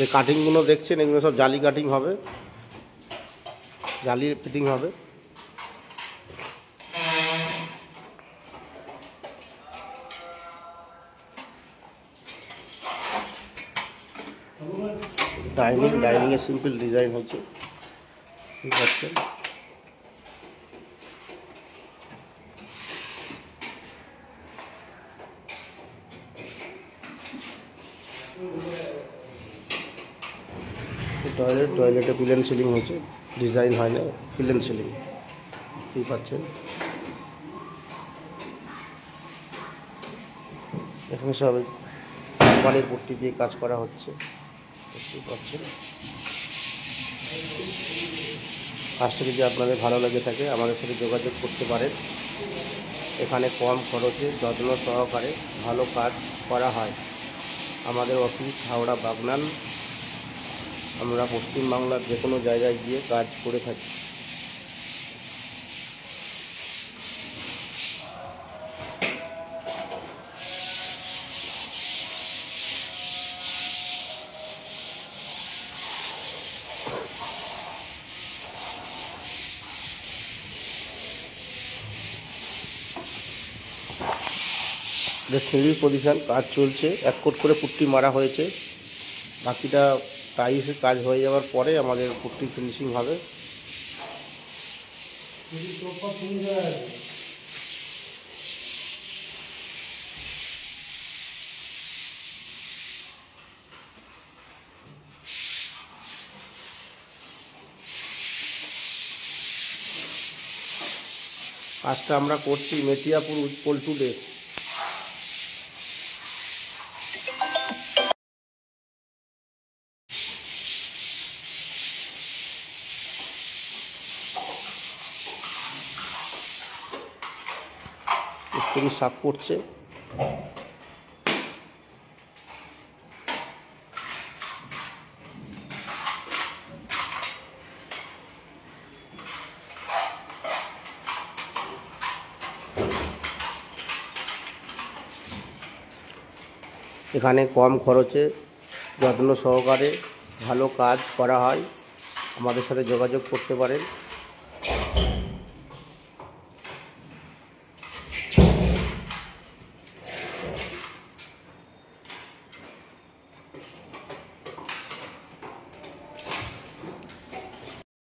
যে কাটিংগুলো দেখছেন এগুলো সব জালি কাটিং হবে, জালি ফিটিং হবে। ডাইনিংয়ের সিম্পল ডিজাইন হচ্ছে, ঠিক আছে। টয়লেটে পিলেন সিলিং হচ্ছে, ডিজাইন হয় না, পিলেন সিলিং, ঠিক পাচ্ছেন। এখানে সব কোম্পানির পট্টি দিয়ে কাজ করা হচ্ছে, ঠিক পাচ্ছেন। কাজটা যদি আপনাদের ভালো লেগে থাকে আমাদের সাথে যোগাযোগ করতে পারেন। এখানে কম খরচে যত্ন সহকারে ভালো কাজ করা হয়। আমাদের অফিস হাওড়া বাগনান। আমরা পশ্চিমবাংলার যে কোনো জায়গায় গিয়ে কাজ করে থাকি। সিঁড়ির পজিশন কাজ চলছে, এক কোট করে পুট্টি মারা হয়েছে, বাকিটা টাইলসের কাজ হয়ে যাওয়ার পরে আমাদের পুট্টি ফিনিশিং হবে। কাজটা আমরা করছি মেটিয়াপুর পল্টুডে। মিস্ত্রি সাফ করছে। এখানে কম খরচে যত্ন সহকারে ভালো কাজ করা হয়। আমাদের সাথে যোগাযোগ করতে পারেন।